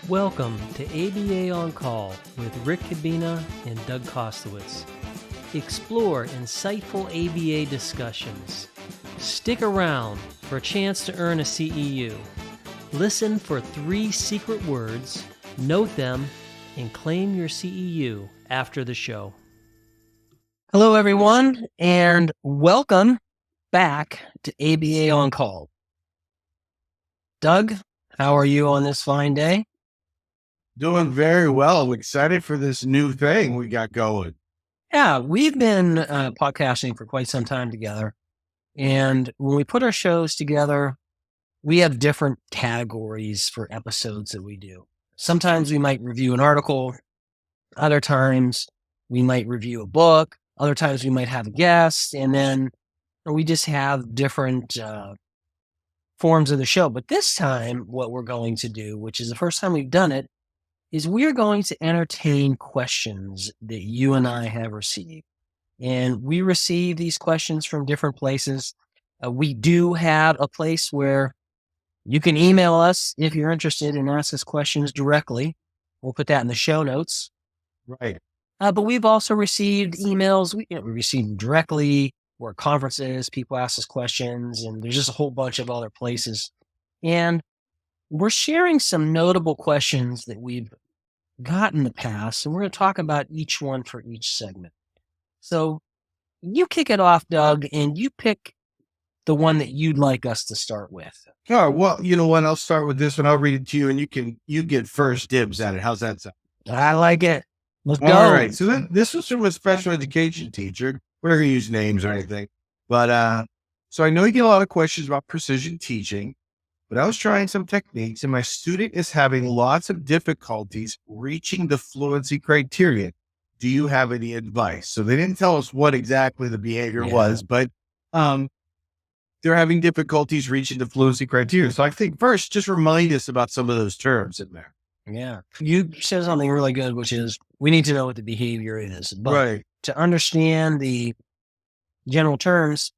Welcome to ABA On Call with Rick Kubina and Doug Kostewicz. Explore insightful ABA discussions. Stick around for a chance to earn a CEU. Listen for 3 secret words, note them, and claim your CEU after the show. Hello, everyone, and welcome back to ABA On Call. Doug, how are you on this fine day? Doing very well. I'm excited for this new thing we got going. Yeah, we've been podcasting for quite some time together. And when we put our shows together, we have different categories for episodes that we do. Sometimes we might review an article. Other times we might review a book. Other times we might have a guest. And then we just have different forms of the show. But this time, what we're going to do, which is the first time we've done it, is we're going to entertain questions that you and I have received. And we receive these questions from different places. We do have a place where you can email us if you're interested and ask us questions directly. We'll put that in the show notes. Right. But we've also received emails. We receive them directly, or at conferences, people ask us questions, and there's just a whole bunch of other places. And we're sharing some notable questions that we've got in the past, and we're going to talk about each one for each segment. So you kick it off, Doug, and you pick the one that you'd like us to start with. Oh, well, you know what? I'll start with this one. I'll read it to you and you get first dibs at it. How's that sound? I like it. Let's go. All right. So this was from a special education teacher. We're not going to use names or anything. But so I know you get a lot of questions about precision teaching, but I was trying some techniques and my student is having lots of difficulties reaching the fluency criteria. Do you have any advice? So they didn't tell us what exactly the behavior was, but they're having difficulties reaching the fluency criteria. So I think first, just remind us about some of those terms in there. Yeah. You said something really good, which is we need to know what the behavior is. But Right. to understand the general terms,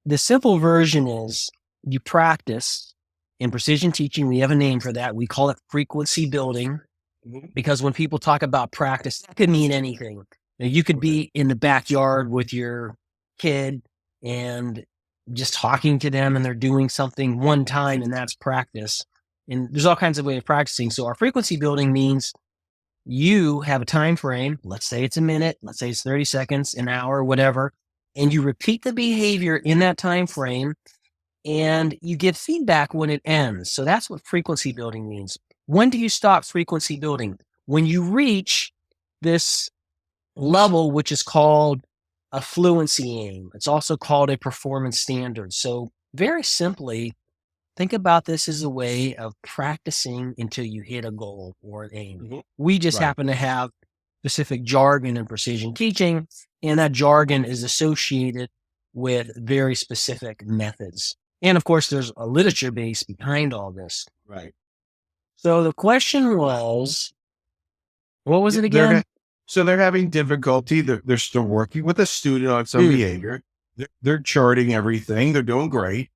the simple version is you practice. In precision teaching, we have a name for that. We call it frequency building, because when people talk about practice, that could mean anything. You could be in the backyard with your kid and just talking to them, and they're doing something one time, and that's practice. And there's all kinds of ways of practicing. So our frequency building means you have a time frame. Let's say it's a minute. Let's say it's 30 seconds, an hour, whatever. And you repeat the behavior in that time frame, and you give feedback when it ends. So that's what frequency building means. When do you stop frequency building? When you reach this level, which is called a fluency aim. It's also called a performance standard. So very simply, think about this as a way of practicing until you hit a goal or an aim. We just happen to have specific jargon in precision teaching, and that jargon is associated with very specific methods. And of course, there's a literature base behind all this. Right. So the question was, what was it again? So they're having difficulty. They're still working with a student on some behavior. They're charting everything. They're doing great.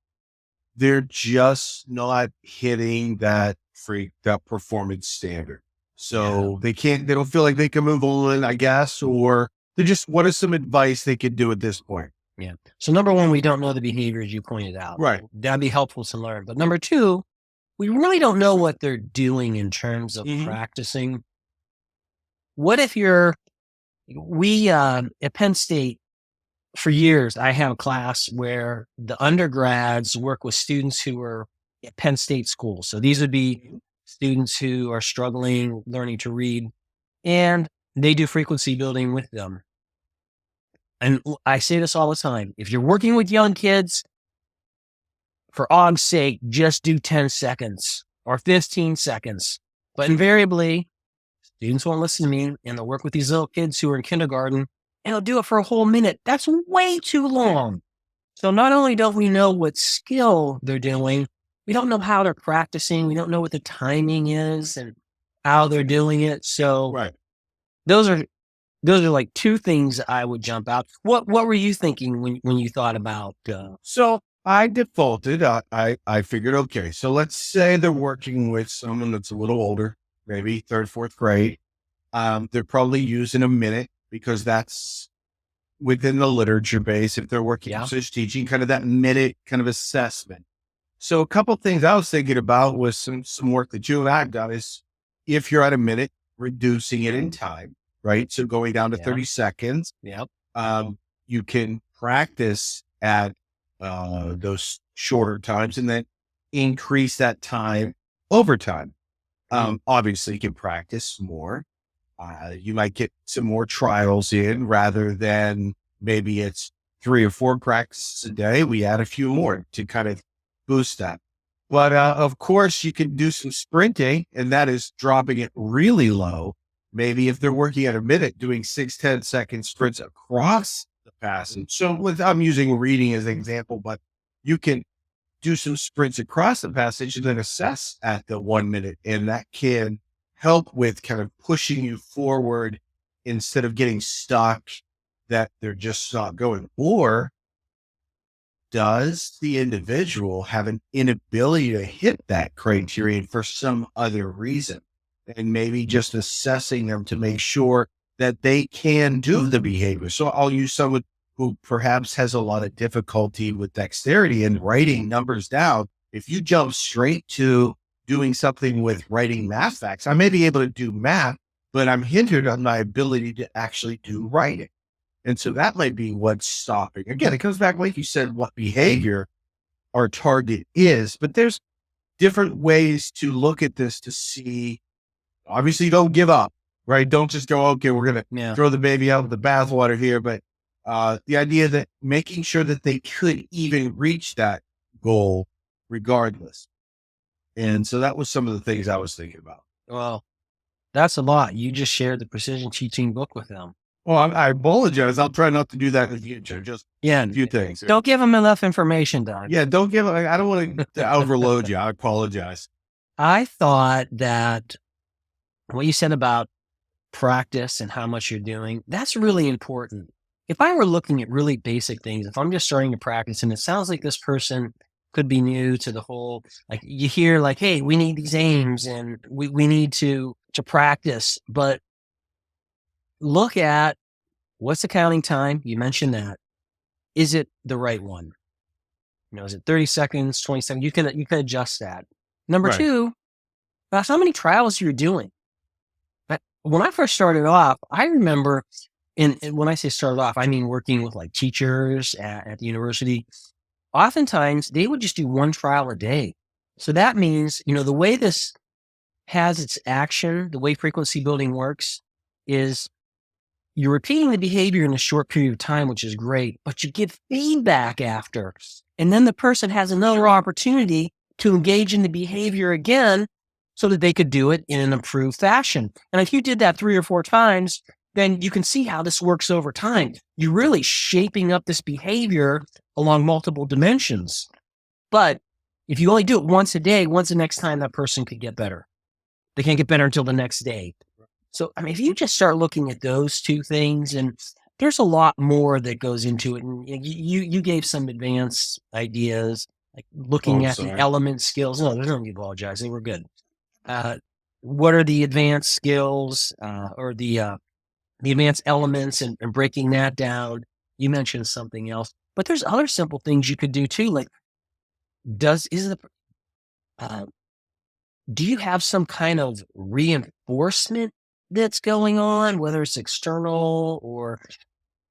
They're just not hitting that performance standard. So they don't feel like they can move on, I guess, or what is some advice they could do at this point? Yeah. So number one, we don't know the behaviors you pointed out. Right. That'd be helpful to learn. But number two, we really don't know what they're doing in terms of practicing. What if at Penn State, for years, I have a class where the undergrads work with students who are at Penn State school. So these would be students who are struggling, learning to read, and they do frequency building with them. And I say this all the time. If you're working with young kids, for Og's sake, just do 10 seconds or 15 seconds. But invariably, students won't listen to me, and they'll work with these little kids who are in kindergarten, and they'll do it for a whole minute. That's way too long. So not only don't we know what skill they're doing, we don't know how they're practicing. We don't know what the timing is and how they're doing it. So those are like 2 things I would jump out. What were you thinking when you thought about? So I defaulted. I figured, okay, so let's say they're working with someone that's a little older, maybe third, fourth grade. They're probably using a minute because that's within the literature base. If they're working Yeah. precision teaching, kind of that minute kind of assessment. So a couple of things I was thinking about was some work that you and I have done is if you're at a minute, reducing it in time, right? So going down to Yeah. 30 seconds. Yep. You can practice at those shorter times and then increase that time over time. Obviously, you can practice more. You might get some more trials in rather than maybe it's 3 or 4 practices a day. We add a few more to kind of boost that. But of course, you can do some sprinting, and that is dropping it really low. Maybe if they're working at a minute, doing 6-10 second sprints across the passage. So I'm using reading as an example, but you can do some sprints across the passage and then assess at the 1 minute. And that can help with kind of pushing you forward instead of getting stuck that they're just not going. Or does the individual have an inability to hit that criterion for some other reason? And maybe just assessing them to make sure that they can do the behavior. So I'll use someone who perhaps has a lot of difficulty with dexterity and writing numbers down. If you jump straight to doing something with writing math facts, I may be able to do math, but I'm hindered on my ability to actually do writing. And so that might be what's stopping. Again, it comes back, like you said, what behavior our target is, but there's different ways to look at this to see, obviously don't give up, right? Don't just go, okay, we're going to throw the baby out with the bathwater here. But the idea that making sure that they could even reach that goal regardless. And so that was some of the things I was thinking about. Well, that's a lot. You just shared the precision teaching book with them. Well, I apologize. I'll try not to do that in the future. Just a few things. Don't give them enough information, Doug. Yeah, don't give. I don't want to overload you. I apologize. I thought that what you said about practice and how much you're doing, that's really important. If I were looking at really basic things, if I'm just starting to practice and it sounds like this person could be new to the whole, like you hear like, hey, we need these aims and we need to practice, but look at what's the counting time? You mentioned that. Is it the right one? Is it 30 seconds, 20 seconds? You can adjust that. Number two, how many trials you're doing. When I first started off, I remember, and when I say started off, I mean working with like teachers at the university. Oftentimes, they would just do 1 trial a day. So that means, the way this has its action, the way frequency building works is you're repeating the behavior in a short period of time, which is great, but you give feedback after. And then the person has another opportunity to engage in the behavior again so that they could do it in an improved fashion. And if you did that 3 or 4 times, then you can see how this works over time. You're really shaping up this behavior along multiple dimensions. But if you only do it once a day, when's the next time that person could get better? They can't get better until the next day. So, if you just start looking at those 2 things, and there's a lot more that goes into it. And you gave some advanced ideas, like looking at the element skills. No, there's no need to apologize. They were good. What are the advanced skills or the advanced elements and breaking that down? You mentioned something else, but there's other simple things you could do too. Like, do you have some kind of reinforcement that's going on, whether it's external or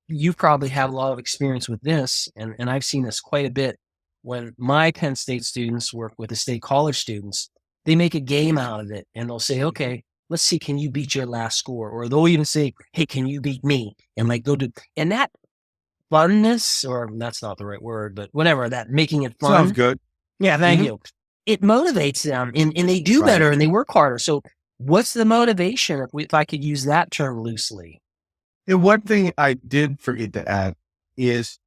you probably have a lot of experience with this. And I've seen this quite a bit when my Penn State students work with the state college students. They make a game out of it and they'll say, okay, let's see, can you beat your last score? Or they'll even say, hey, can you beat me? And like, and that funness, or that's not the right word, but whatever, that making it fun. Sounds good. Yeah, thank you. It motivates them and they do better and they work harder. So what's the motivation if I could use that term loosely? And one thing I did forget to add is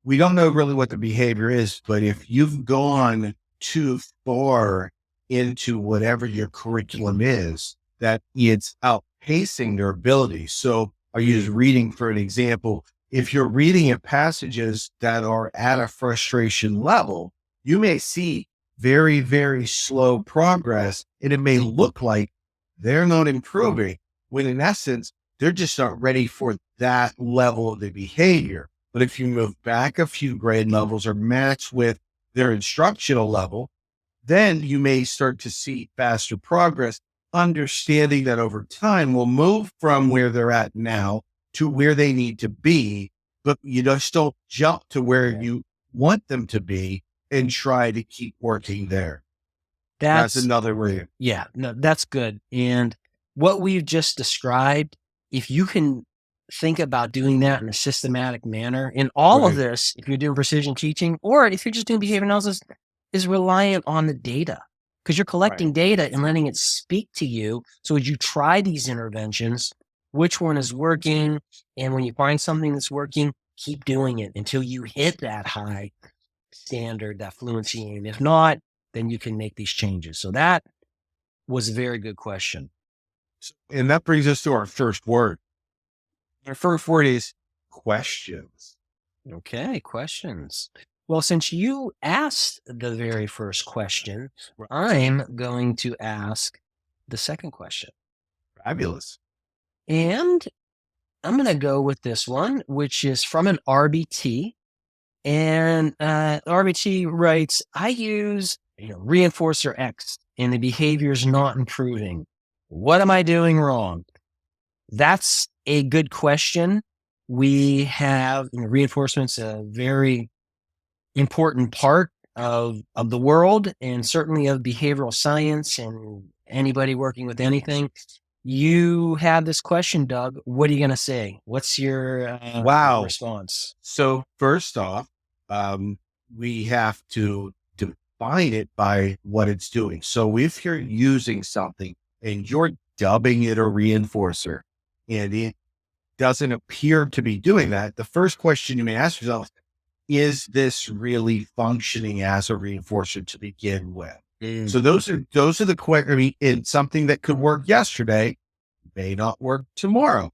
we don't know really what the behavior is, but if you've gone too far into whatever your curriculum is, that it's outpacing their ability. So I use reading for an example. if you're reading at passages that are at a frustration level, you may see very, very slow progress, and it may look like they're not improving when in essence, they're just not ready for that level of the behavior. But if you move back a few grade levels or match with their instructional level, then you may start to see faster progress, understanding that over time we'll move from where they're at now to where they need to be, but you just don't jump to where you want them to be and try to keep working there. That's another way. Yeah, no, that's good. And what we've just described, if you can think about doing that in a systematic manner, in all of this, if you're doing precision teaching or if you're just doing behavior analysis, is reliant on the data because you're collecting data and letting it speak to you. So as you try these interventions, which one is working? And when you find something that's working, keep doing it until you hit that high standard, that fluency aim. If not, then you can make these changes. So that was a very good question. And that brings us to our first word. Our first word is questions. Okay, questions. Well, since you asked the very first question, I'm going to ask the second question. Fabulous. And I'm going to go with this one, which is from an RBT. And RBT writes, I use reinforcer X and the behavior is not improving. What am I doing wrong? That's a good question. We have reinforcement's a very important part of the world and certainly of behavioral science and anybody working with anything. You have this question, Doug. What are you going to say? What's your response? So first off, we have to define it by what it's doing. So if you're using something and you're dubbing it a reinforcer and it doesn't appear to be doing that, the first question you may ask yourself, is this really functioning as a reinforcer to begin with? So those are the questions. I mean, it's something that could work yesterday may not work tomorrow.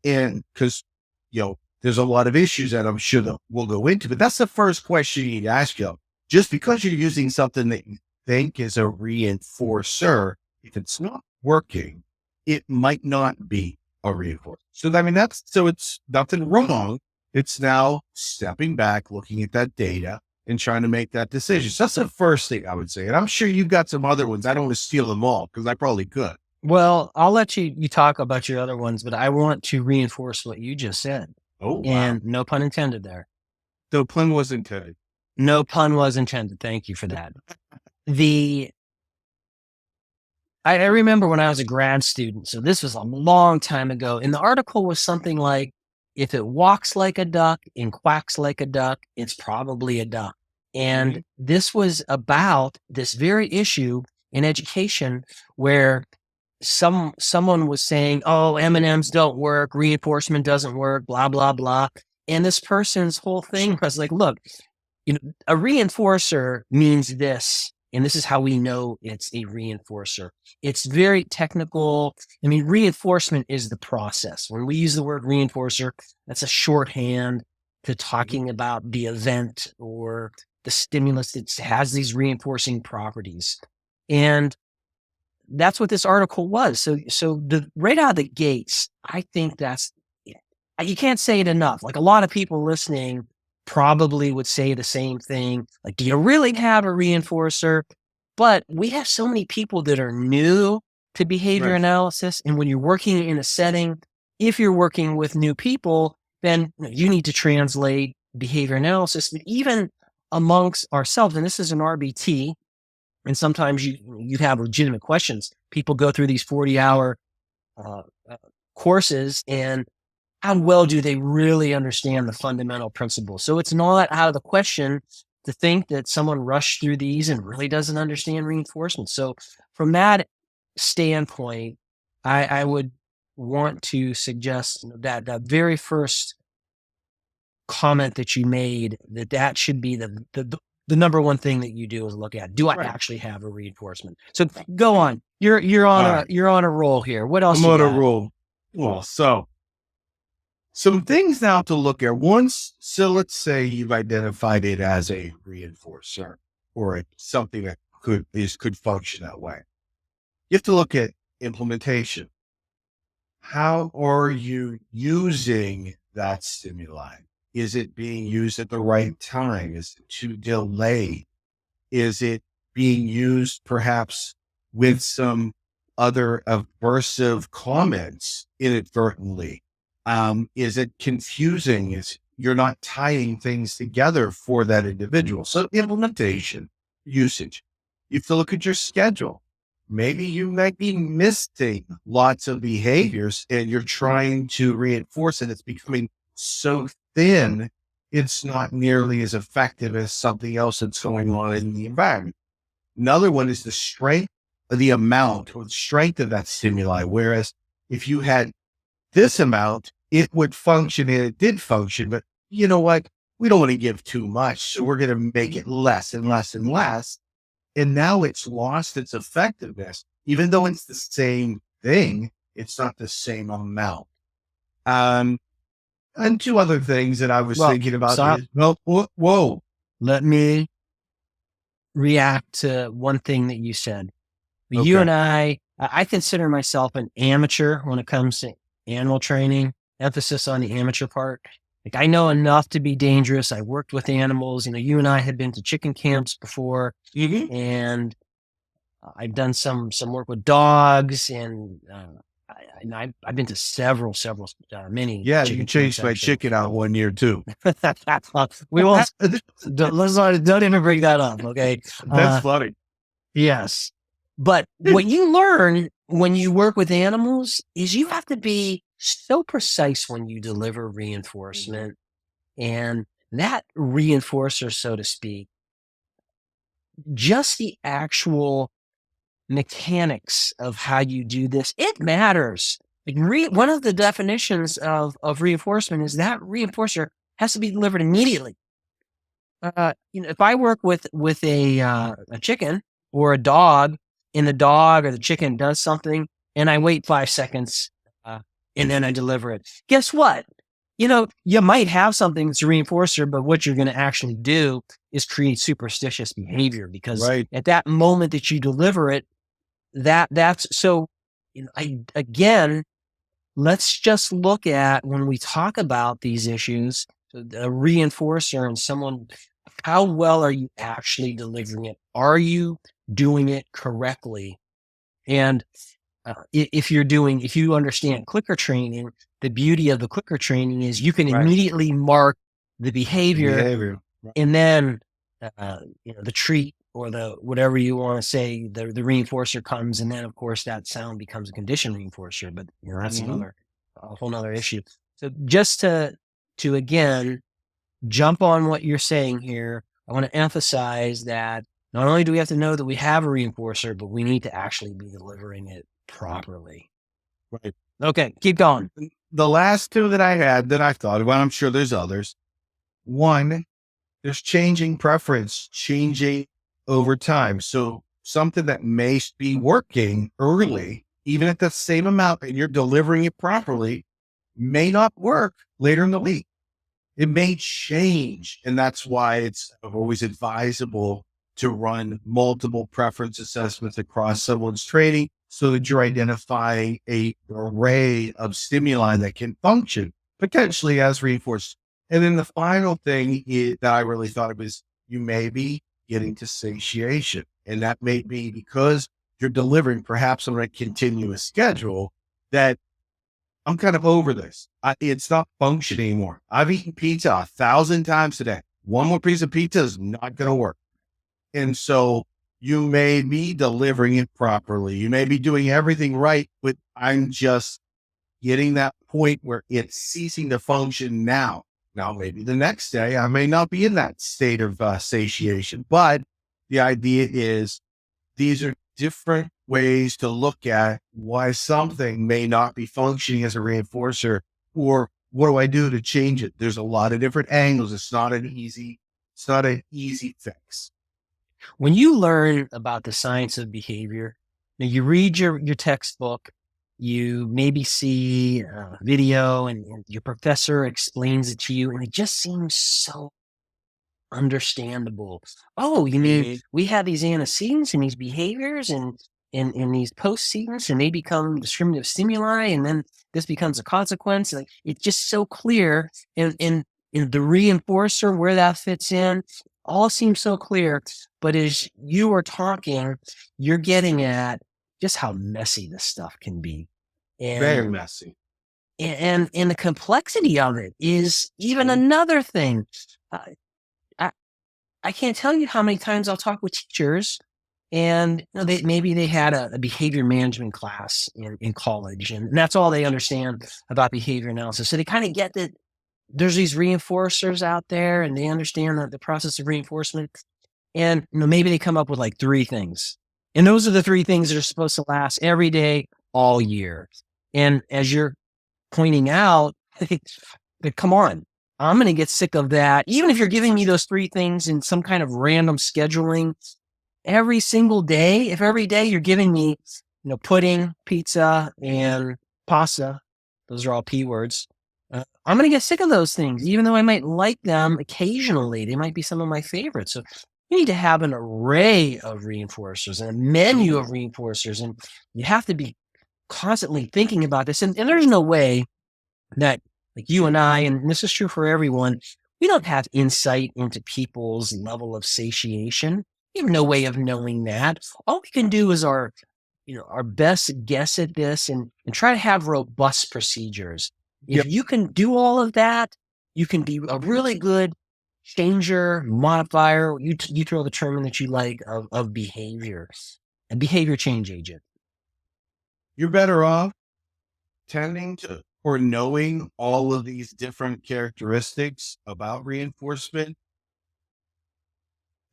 And because, there's a lot of issues that I'm sure that we'll go into, but that's the first question you need to ask yourself. Just because you're using something that you think is a reinforcer, if it's not working, it might not be a reinforcer. So, I mean, so it's nothing wrong. It's now stepping back, looking at that data and trying to make that decision. So that's the first thing I would say. And I'm sure you've got some other ones. I don't want to steal them all because I probably could. Well, I'll let you talk about your other ones, but I want to reinforce what you just said. Oh, wow. And no pun intended there. No pun was intended. No pun was intended. Thank you for that. I remember when I was a grad student, so this was a long time ago, and the article was something like, if it walks like a duck and quacks like a duck, it's probably a duck. And this was about this very issue in education where someone was saying, oh, M&Ms don't work, reinforcement doesn't work, blah, blah, blah. And this person's whole thing was like, look, a reinforcer means this, and this is how we know it's a reinforcer. It's very technical. I mean, reinforcement is the process. When we use the word reinforcer, that's a shorthand to talking about the event or the stimulus that has these reinforcing properties. And that's what this article was. So right out of the gates, I think you can't say it enough. Like a lot of people listening probably would say the same thing. Like, do you really have a reinforcer? But we have so many people that are new to behavior analysis. And when you're working in a setting, if you're working with new people, then you need to translate behavior analysis. But even amongst ourselves, and this is an RBT, and sometimes you have legitimate questions. People go through these 40-hour courses, and how well do they really understand the fundamental principles? So it's not out of the question to think that someone rushed through these and really doesn't understand reinforcement. So from that standpoint, I would want to suggest that the very first comment that you made, that should be the number one thing that you do is look at, do I actually have a reinforcement? So go on. You're on a roll here. What else? I'm on a roll. Well, so Some things now to look at so let's say you've identified it as a reinforcer or something that could function that way. You have to look at implementation. How are you using that stimuli? Is it being used at the right time? Is it too delayed? Is it being used perhaps with some other aversive comments inadvertently? Is it confusing? You're not tying things together for that individual? So implementation, usage. You have to look at your schedule. Maybe you might be missing lots of behaviors and you're trying to reinforce it. It's becoming so thin, it's not nearly as effective as something else that's going on in the environment. Another one is the strength of the amount or the strength of that stimuli. Whereas if you had this amount, it would function and it did function, but you know what? We don't want to give too much. So we're going to make it less and less and less. And now it's lost its effectiveness. Even though it's the same thing, it's not the same amount. And two other things that I was thinking about is, whoa. Let me react to one thing that you said. Okay. You and I consider myself an amateur when it comes to animal training, emphasis on the amateur part. Like I know enough to be dangerous. I worked with animals. You and I had been to chicken camps before, and I've done some work with dogs, and I've been to several many. Yeah, chicken you chased my chicken out one year too. We won't. Don't even bring that up. Okay, that's funny. Yes, but what you learn when you work with animals is you have to be so precise when you deliver reinforcement, and that reinforcer, so to speak, just the actual mechanics of how you do this, it matters. Like one of the definitions of reinforcement is that reinforcer has to be delivered immediately. If I work with a chicken or a dog, and the dog or the chicken does something, and I wait 5 seconds, and then I deliver it. Guess what? You might have something that's a reinforcer, but what you're going to actually do is create superstitious behavior because at that moment that you deliver it, that's so. Again, let's just look at when we talk about these issues, a reinforcer and someone. How well are you actually delivering it? Are you doing it correctly? And if you understand clicker training, the beauty of the clicker training is you can immediately mark the behavior. And then, the treat or the whatever you want to say, the reinforcer comes. And then of course that sound becomes a condition reinforcer, but that's a whole nother issue. So just to again, jump on what you're saying here. I want to emphasize that not only do we have to know that we have a reinforcer, but we need to actually be delivering it properly. Right. Okay, keep going. The last two that I had that I thought about, I'm sure there's others. One, there's changing preference, changing over time. So something that may be working early, even at the same amount and you're delivering it properly, may not work later in the week. It may change. And that's why it's always advisable to run multiple preference assessments across someone's training so that you're identifying an array of stimuli that can function potentially as reinforced. And then the final thing that I really thought of is you may be getting to satiation. And that may be because you're delivering perhaps on a continuous schedule that I'm kind of over this. It's not functioning anymore. I've eaten pizza 1,000 times today. One more piece of pizza is not going to work. And so you may be delivering it properly. You may be doing everything right, but I'm just getting that point where it's ceasing to function now. Now, maybe the next day I may not be in that state of satiation, but the idea is these are different ways to look at why something may not be functioning as a reinforcer, or what do I do to change it? There's a lot of different angles. It's not an easy fix. When you learn about the science of behavior, now you read your textbook You maybe see a video and your professor explains it to you, and it just seems so understandable. Oh, you mean we have these antecedents and these behaviors and these postcedents, and they become discriminative stimuli, and then this becomes a consequence. Like it's just so clear, and the reinforcer where that fits in all seems so clear. But as you are talking, you're getting at just how messy this stuff can be, Very messy. and the complexity of it is even another thing. Uh, I can't tell you how many times I'll talk with teachers, and maybe they had a behavior management class in college, and that's all they understand about behavior analysis. So they kind of get that there's these reinforcers out there, and they understand the process of reinforcement. And maybe they come up with like 3 things, and those are the 3 things that are supposed to last every day, all year. And as you're pointing out, come on, I'm going to get sick of that. Even if you're giving me those 3 things in some kind of random scheduling every single day, if every day you're giving me, pudding, pizza, and pasta, those are all P words. I'm going to get sick of those things, even though I might like them occasionally. They might be some of my favorites. So you need to have an array of reinforcers and a menu of reinforcers, and you have to be constantly thinking about this. And there's no way that, like you and I, and this is true for everyone, we don't have insight into people's level of satiation. We have no way of knowing that. All we can do is our best guess at this, and try to have robust procedures. If you can do all of that, you can be a really good changer, modifier. You throw the term in that you like of behavior, a behavior change agent. You're better off tending to or knowing all of these different characteristics about reinforcement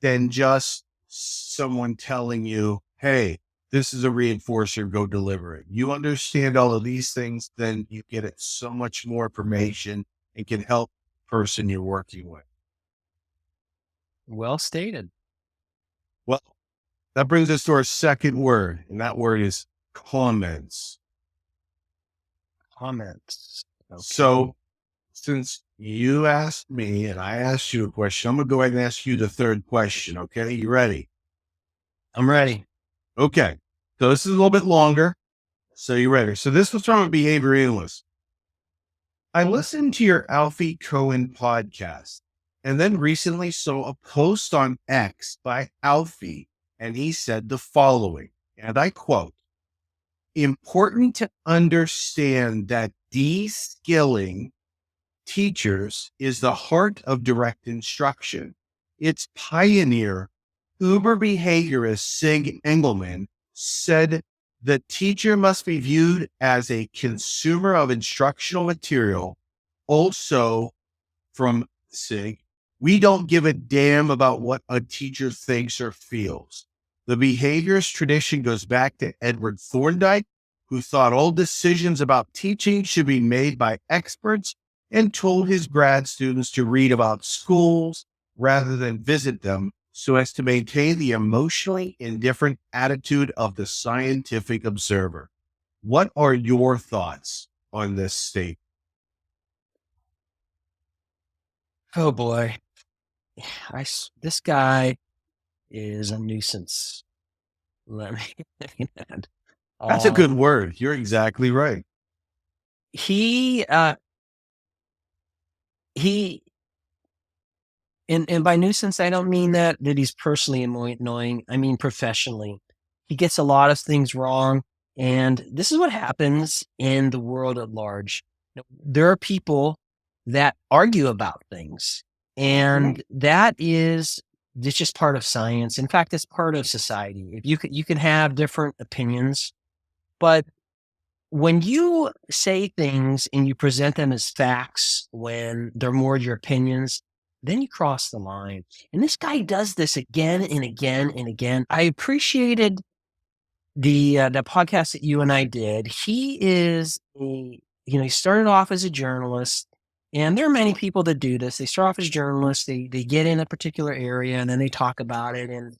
than just someone telling you, hey, this is a reinforcer, go deliver it. You understand all of these things, then you get it so much more information and can help the person you're working with. Well stated. Well, that brings us to our second word, and that word is comments. Comments. Okay. So since you asked me and I asked you a question, I'm going to go ahead and ask you the third question. Okay. You ready? I'm ready. Okay. So this is a little bit longer. So you ready? So this was from a behavior analyst. I listened to your Alfie Cohen podcast and then recently saw a post on X by Alfie, and he said the following, and I quote, important to understand that de-skilling teachers is the heart of direct instruction. Its pioneer, Uber behaviorist Sig Engelman, said the teacher must be viewed as a consumer of instructional material. Also, from Sig, we don't give a damn about what a teacher thinks or feels. The behaviorist tradition goes back to Edward Thorndike, who thought all decisions about teaching should be made by experts and told his grad students to read about schools rather than visit them so as to maintain the emotionally indifferent attitude of the scientific observer. What are your thoughts on this statement? Oh boy. This guy is a nuisance. Let me add. That's a good word. You're exactly right. He and by nuisance, I don't mean that he's personally annoying. I mean professionally. He gets a lot of things wrong, and this is what happens in the world at large. There are people that argue about things, and it's just part of science. In fact, it's part of society. If you can have different opinions, but when you say things and you present them as facts when they're more your opinions, then you cross the line. And this guy does this again and again and again. I appreciated the podcast that you and I did. He is he started off as a journalist, and there are many people that do this. They start off as journalists, they get in a particular area, and then they talk about it, and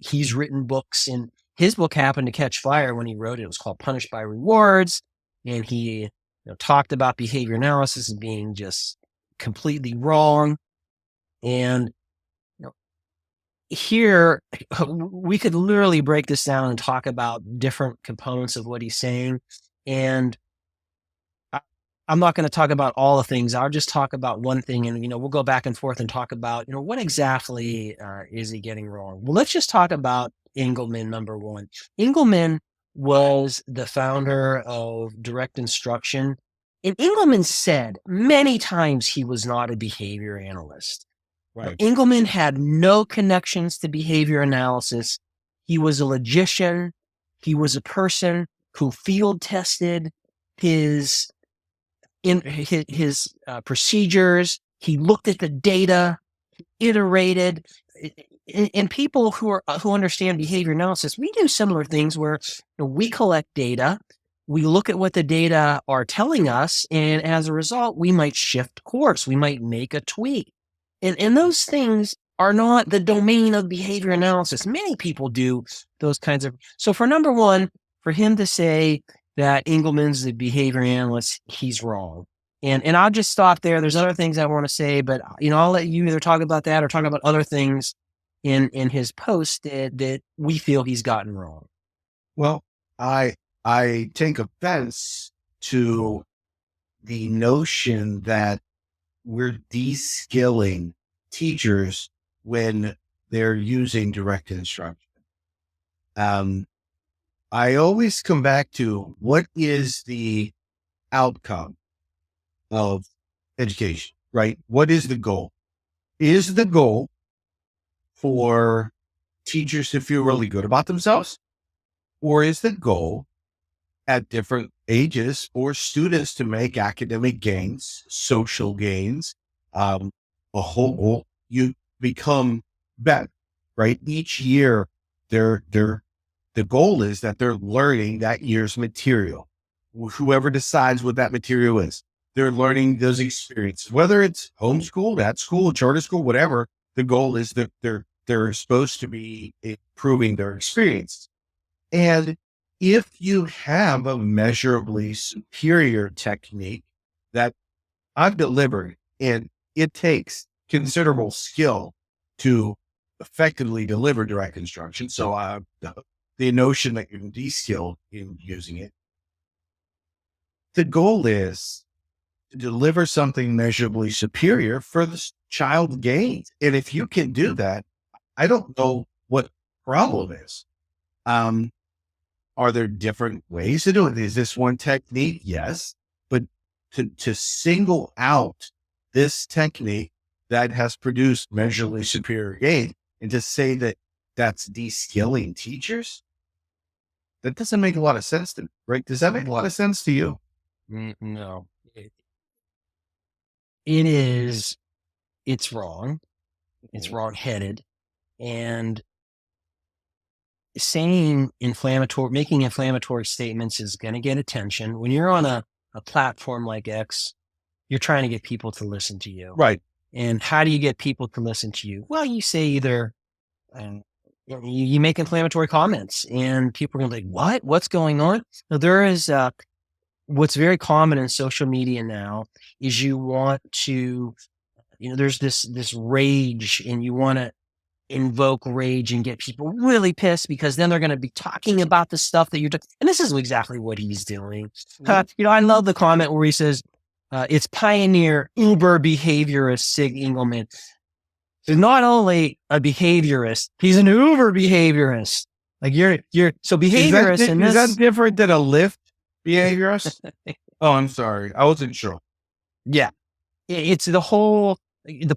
he's written books, and his book happened to catch fire when he wrote it. It was called Punished by Rewards. And he talked about behavior analysis as being just completely wrong. And here we could literally break this down and talk about different components of what he's saying. And I'm not going to talk about all the things. I'll just talk about one thing, and we'll go back and forth and talk about what exactly is he getting wrong. Well, let's just talk about Engelman. Number one, Engelman was the founder of direct instruction, and Engelman said many times he was not a behavior analyst. Right. Engelman had no connections to behavior analysis. He was a logician. He was a person who field tested his procedures. He looked at the data, iterated. And people who understand behavior analysis, we do similar things where we collect data, we look at what the data are telling us, and as a result, we might shift course, we might make a tweak. And those things are not the domain of behavior analysis. Many people do those kinds of. So for number one, for him to say that Engelman's the behavior analyst, he's wrong. And I'll just stop there. There's other things I want to say, but I'll let you either talk about that or talk about other things in his post that we feel he's gotten wrong. Well, I take offense to the notion that we're de-skilling teachers when they're using direct instruction. I always come back to what is the outcome of education, right? What is the goal? Is the goal for teachers to feel really good about themselves? Or is the goal at different ages for students to make academic gains, social gains, you become better, right? Each year, the goal is that they're learning that year's material. Whoever decides what that material is, they're learning those experiences, whether it's homeschooled, at school, charter school, whatever. The goal is that they're supposed to be improving their experience. And if you have a measurably superior technique that I've delivered, and it takes considerable skill to effectively deliver direct instruction. So the notion that you're de-skilled in using it, the goal is to deliver something measurably superior for the child gains. And if you can do that, I don't know what the problem is. Are there different ways to do it? Is this one technique? Yes. But to single out this technique that has produced measurably superior gain and to say that that's de-skilling teachers, that doesn't make a lot of sense to me, right? Does that make a lot of sense to you? No. It's wrong. It's wrong-headed. And making inflammatory statements is going to get attention. When you're on a platform like X, you're trying to get people to listen to you. Right. And how do you get people to listen to you? Well, you say either, you make inflammatory comments and people are going to be like, what's going on? Now, there is, what's very common in social media now is you want to, there's this rage, and you want to invoke rage and get people really pissed because then they're going to be talking about the stuff that you're doing. And this is exactly what he's doing. I love the comment where he says, it's pioneer uber behaviorist Sig Engelman. He's not only a behaviorist, he's an uber behaviorist. Like so behaviorist. Is that different than a Lyft behaviorist? Oh, I'm sorry. I wasn't sure. Yeah. It's the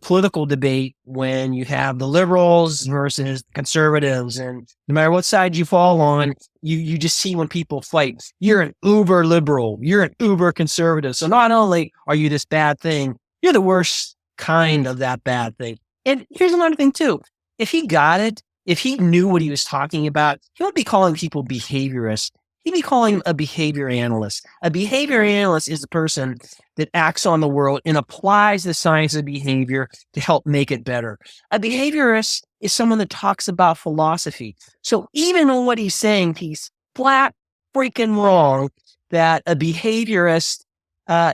political debate when you have the liberals versus conservatives, and no matter what side you fall on, you just see when people fight, you're an uber liberal, you're an uber conservative. So not only are you this bad thing, you're the worst kind of that bad thing. And here's another thing too. If he got it, if he knew what he was talking about, he wouldn't be calling people behaviorists. he'd be calling him a behavior analyst. A behavior analyst is the person that acts on the world and applies the science of behavior to help make it better. A behaviorist is someone that talks about philosophy. So even on what he's saying, he's flat freaking wrong that a behaviorist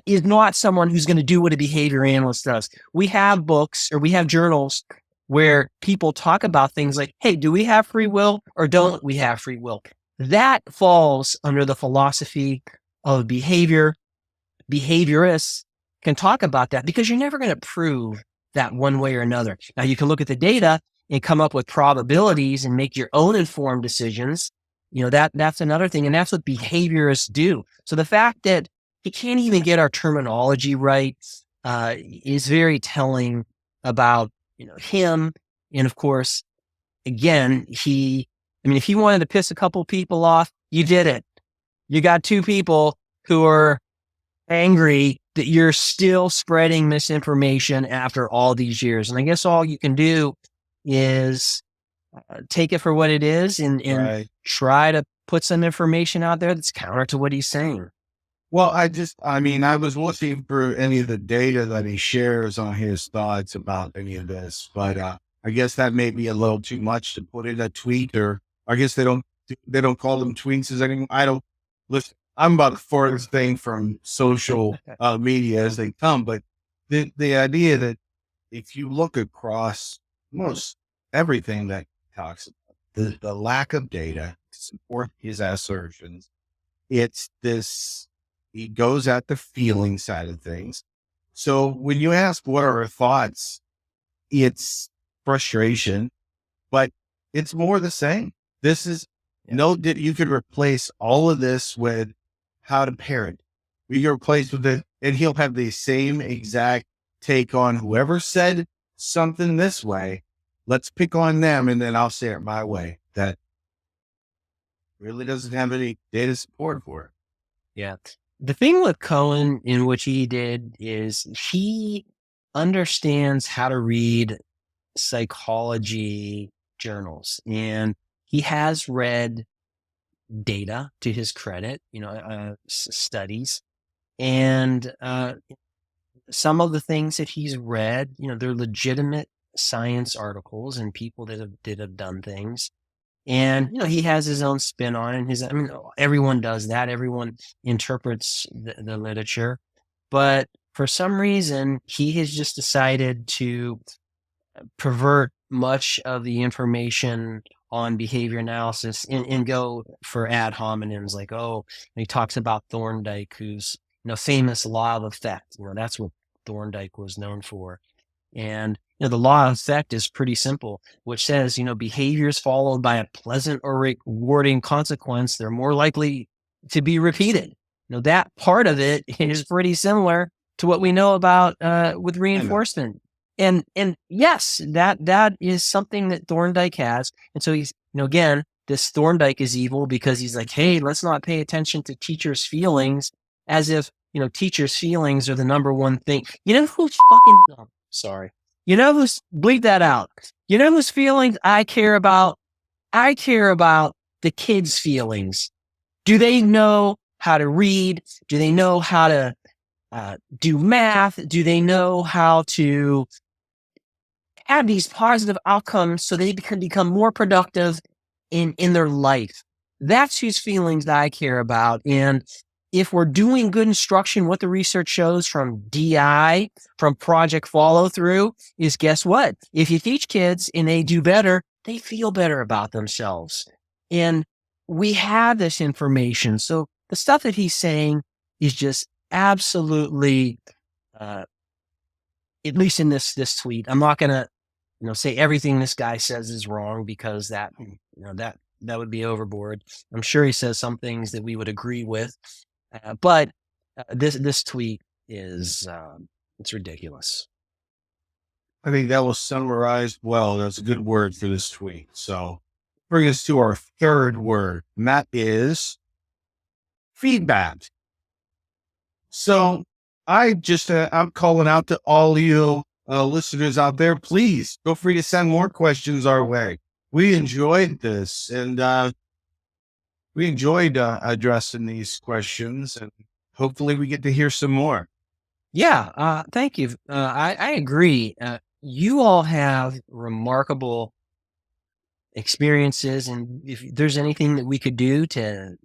is not someone who's going to do what a behavior analyst does. We have books or we have journals where people talk about things like, hey, do we have free will or don't we have free will? That falls under the philosophy of behavior. Behaviorists can talk about that because you're never going to prove that one way or another. Now, you can look at the data and come up with probabilities and make your own informed decisions. That's another thing. And that's what behaviorists do. So the fact that he can't even get our terminology right is very telling about him. And of course, again, if he wanted to piss a couple people off, you did it. You got two people who are angry that you're still spreading misinformation after all these years. And I guess all you can do is take it for what it is and Right. try to put some information out there that's counter to what he's saying. Well, I was looking for any of the data that he shares on his thoughts about any of this, but I guess that may be a little too much to put in a tweet, or I guess they don't call them tweets anymore. I don't listen. I'm about the farthest thing from social media as they come, but the idea that if you look across most everything that he talks about, the lack of data to support his assertions, it's this. He goes at the feeling side of things. So when you ask what are our thoughts, it's frustration, but it's more the same. This is you could replace all of this with how to parent. You can replace with it, and he'll have the same exact take on whoever said something this way. Let's pick on them, and then I'll say it my way. That really doesn't have any data support for it. Yeah. The thing with Cohen in which he did is he understands how to read psychology journals, and he has read data to his credit, studies, and some of the things that he's read, they're legitimate science articles and people that have done things. And, he has his own spin on it. Everyone does that. Everyone interprets the literature. But for some reason, he has just decided to pervert much of the information on behavior analysis and go for ad hominems like, he talks about Thorndike, who's, famous law of effect. That's what Thorndike was known for. And the law of effect is pretty simple, which says, behaviors followed by a pleasant or rewarding consequence, they're more likely to be repeated. That part of it is pretty similar to what we know about with reinforcement. And yes, that is something that Thorndike has. And so he's, again, this Thorndike is evil because he's like, hey, let's not pay attention to teachers' feelings, as if, teachers' feelings are the number one thing. Who's fucking sorry. Who's bleep that out. Whose feelings I care about? I care about the kids' feelings. Do they know how to read? Do they know how to do math? Do they know how to have these positive outcomes so they can become more productive in their life? That's whose feelings that I care about. And if we're doing good instruction, what the research shows from DI, from project follow through, is guess what? If you teach kids and they do better, they feel better about themselves. And we have this information. So the stuff that he's saying is just absolutely, at least in this tweet, I'm not going to, say everything this guy says is wrong, because that would be overboard. I'm sure he says some things that we would agree with. But this tweet is it's ridiculous. I think that was summarized well. That's a good word for this tweet. So bring us to our third word, and that is feedback. So I'm calling out to all you listeners out there. Please feel free to send more questions our way. We enjoyed this, and We enjoyed addressing these questions, and hopefully we get to hear some more. Yeah, thank you. I agree. You all have remarkable experiences, and if there's anything that we could do to,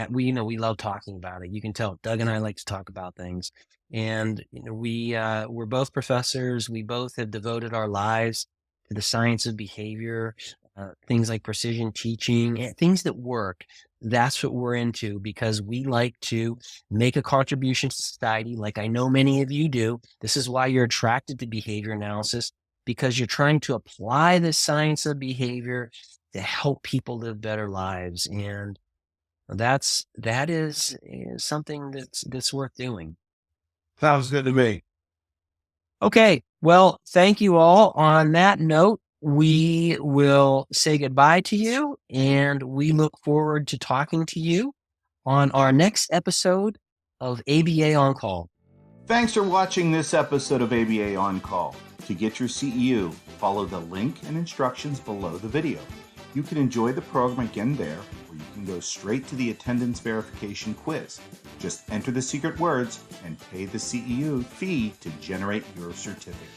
we love talking about it. You can tell Doug and I like to talk about things, and we're both professors. We both have devoted our lives to the science of behavior, things like precision teaching, and things that work. That's what we're into because we like to make a contribution to society, like I know many of you do. This is why you're attracted to behavior analysis, because you're trying to apply the science of behavior to help people live better lives. And that is something that's worth doing. Sounds good to me. Okay, well, thank you all. On that note, we will say goodbye to you, and we look forward to talking to you on our next episode of ABA On Call. Thanks for watching this episode of ABA On Call. To get your CEU, follow the link and instructions below the video. You can enjoy the program again there, or you can go straight to the attendance verification quiz. Just enter the secret words and pay the CEU fee to generate your certificate.